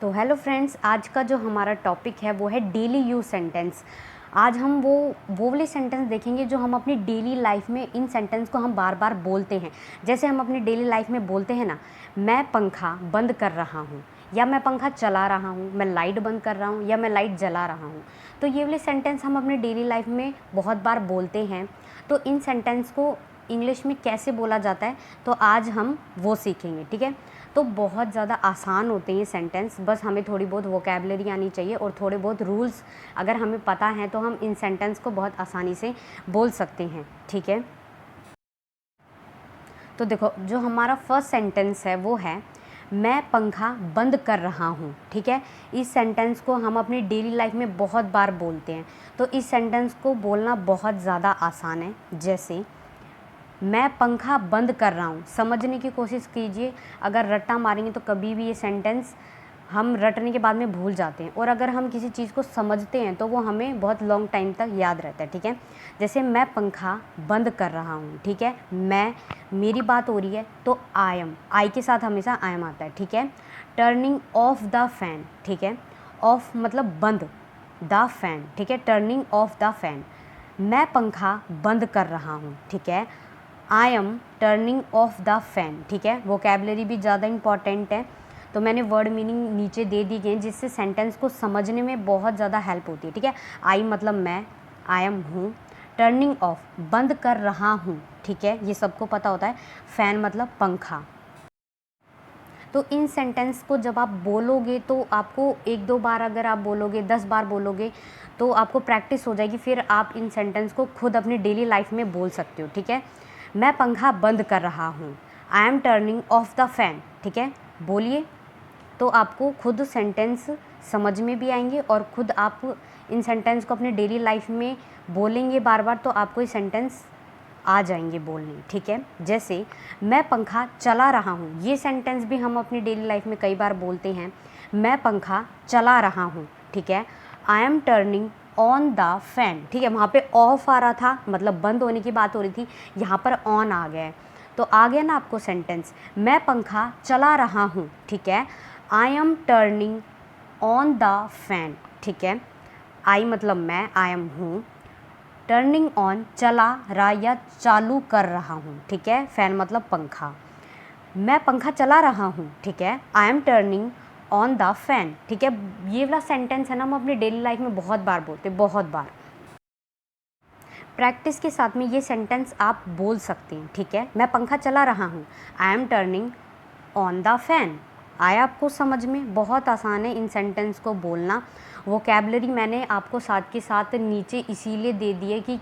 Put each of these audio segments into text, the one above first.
तो hello friends, आज का जो हमारा टॉपिक है वो है डेली यूज सेंटेंस। आज हम वो वाले सेंटेंस देखेंगे जो हम अपनी डेली लाइफ में इन सेंटेंस को हम बार बार बोलते हैं। जैसे हम अपनी डेली लाइफ में बोलते हैं ना, मैं पंखा बंद कर रहा हूँ, या मैं पंखा चला रहा हूँ, मैं लाइट बंद कर रहा हूँ, या मैं लाइट जला रहा हूँ। तो ये वाले सेंटेंस हम अपनी डेली लाइफ में बहुत बार बोलते हैं। तो इन सेंटेंस को इंग्लिश में कैसे बोला जाता है, तो आज हम वो सीखेंगे। ठीक है, तो बहुत ज़्यादा आसान होते हैं ये सेंटेंस, बस हमें थोड़ी बहुत वोकैबुलरी आनी चाहिए और थोड़े बहुत रूल्स अगर हमें पता है तो हम इन सेंटेंस को बहुत आसानी से बोल सकते हैं। ठीक है, तो देखो जो हमारा फर्स्ट सेंटेंस है वो है मैं पंखा बंद कर रहा हूँ। ठीक है, इस सेंटेंस को हम अपनी डेली लाइफ में बहुत बार बोलते हैं, तो इस सेंटेंस को बोलना बहुत ज़्यादा आसान है। जैसे मैं पंखा बंद कर रहा हूँ, समझने की कोशिश कीजिए। अगर रट्टा मारेंगे तो कभी भी ये सेंटेंस हम रटने के बाद में भूल जाते हैं, और अगर हम किसी चीज़ को समझते हैं तो वो हमें बहुत लॉन्ग टाइम तक याद रहता है। ठीक है, जैसे मैं पंखा बंद कर रहा हूँ। ठीक है, मैं, मेरी बात हो रही है तो आई एम, आई के साथ हमेशा आई एम आता है। ठीक है, टर्निंग ऑफ द फैन। ठीक है, ऑफ मतलब बंद, द फैन। ठीक है, टर्निंग ऑफ द फैन, मैं पंखा बंद कर रहा हूँ। ठीक है, I am turning of the fan. ठीक है, वोकैबुलरी भी ज़्यादा इंपॉर्टेंट है, तो मैंने वर्ड मीनिंग नीचे दे दी गई जिससे सेंटेंस को समझने में बहुत ज़्यादा हेल्प होती है। ठीक है, आई मतलब मैं, आई एम हूँ, टर्निंग ऑफ बंद कर रहा हूँ। ठीक है, ये सबको पता होता है। फैन मतलब पंखा। तो इन सेंटेंस को जब आप बोलोगे तो आपको एक दो बार, अगर आप बोलोगे 10 बार बोलोगे तो आपको प्रैक्टिस हो जाएगी, फिर आप इन सेंटेंस को खुद अपनी डेली लाइफ में बोल सकते हो। ठीक है, मैं पंखा बंद कर रहा हूँ, I am turning of the fan. ठीक है, बोलिए तो आपको खुद सेंटेंस समझ में भी आएंगे, और खुद आप इन सेंटेंस को अपने डेली लाइफ में बोलेंगे बार बार तो आपको ये सेंटेंस आ जाएंगे बोलने। ठीक है, जैसे मैं पंखा चला रहा हूँ, ये सेंटेंस भी हम अपनी डेली लाइफ में कई बार बोलते हैं। मैं पंखा चला रहा हूँ। ठीक है, I am turning on the fan. ठीक है, वहाँ पे ऑफ आ रहा था, मतलब बंद होने की बात हो रही थी, यहाँ पर ऑन आ गया है, तो आ गया ना आपको सेंटेंस, मैं पंखा चला रहा हूँ। ठीक है, I am turning on the fan. ठीक है, आई मतलब मैं, आई एम हूँ, टर्निंग ऑन चला रहा या चालू कर रहा हूँ। ठीक है, फैन मतलब पंखा, मैं पंखा चला रहा हूँ। ठीक है, I am turning on the fan. ठीक है, ये वाला सेंटेंस है ना, हम अपनी डेली लाइफ में बहुत बार बोलते हैं, बहुत बार। प्रैक्टिस के साथ में ये सेंटेंस आप बोल सकते हैं। ठीक है, मैं पंखा चला रहा हूँ, I am turning on the fan. आया आपको समझ में? बहुत आसान है इन सेंटेंस को बोलना। वोकैबुलरी मैंने आपको साथ के साथ नीचे इसीलिए दे दी है कि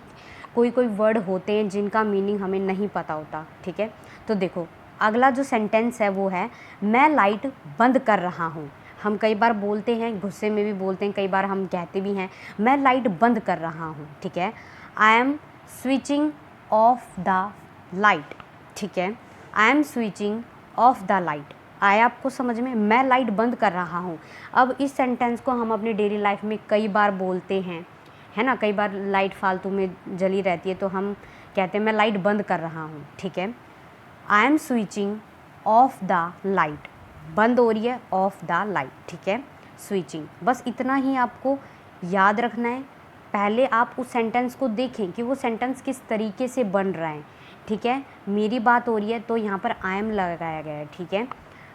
कोई कोई वर्ड होते हैं जिनका मीनिंग हमें नहीं पता होता। ठीक है, तो देखो अगला जो सेंटेंस है वो है मैं लाइट बंद कर रहा हूँ। हम कई बार बोलते हैं, गुस्से में भी बोलते हैं, कई बार हम कहते भी हैं मैं लाइट बंद कर रहा हूँ। ठीक है, I am switching off the light. ठीक है, I am switching off the light. आया आपको समझ में? मैं लाइट बंद कर रहा हूँ। अब इस सेंटेंस को हम अपनी डेली लाइफ में कई बार बोलते हैं, है ना। कई बार लाइट फालतू में जली रहती है तो हम कहते हैं मैं लाइट बंद कर रहा हूँ। ठीक है, I am switching off the light, बंद हो रही है, ऑफ द लाइट। ठीक है, स्विचिंग, बस इतना ही आपको याद रखना है। पहले आप उस सेंटेंस को देखें कि वो सेंटेंस किस तरीके से बन रहा है। ठीक है, मेरी बात हो रही है तो यहाँ पर आई एम लगाया गया है। ठीक है,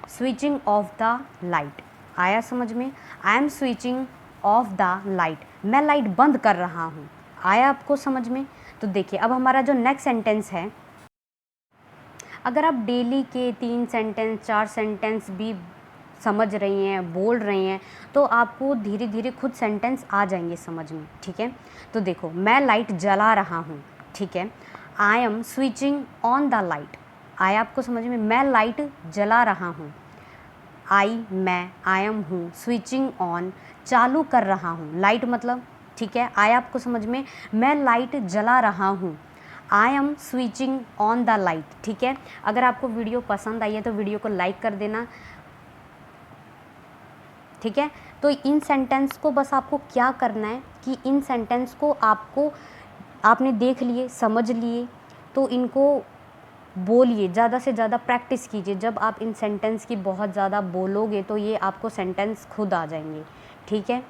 स्विचिंग ऑफ द लाइट, आया समझ में? I am switching off the light, मैं लाइट बंद कर रहा हूँ। आया आपको समझ में? तो देखिए अब हमारा जो नेक्स्ट सेंटेंस है, अगर आप डेली के 3 सेंटेंस 4 सेंटेंस भी समझ रही हैं, बोल रही हैं, तो आपको धीरे धीरे खुद सेंटेंस आ जाएंगे समझ में। ठीक है, तो देखो मैं लाइट जला रहा हूँ। ठीक है, I am switching on the light, आया आपको समझ में? मैं लाइट जला रहा हूँ। आई मैं, आई एम हूँ, स्विचिंग ऑन चालू कर रहा हूँ, लाइट मतलब। ठीक है, आया आपको समझ में? मैं लाइट जला रहा हूँ, I am switching on the light. ठीक है, अगर आपको वीडियो पसंद आई है तो वीडियो को लाइक कर देना। ठीक है, तो इन सेंटेंस को बस आपको क्या करना है कि इन सेंटेंस को आपने देख लिए, समझ लिए, तो इनको बोलिए, ज़्यादा से ज़्यादा प्रैक्टिस कीजिए। जब आप इन सेंटेंस की बहुत ज़्यादा बोलोगे तो ये आपको सेंटेंस खुद आ जाएंगे, ठीक है।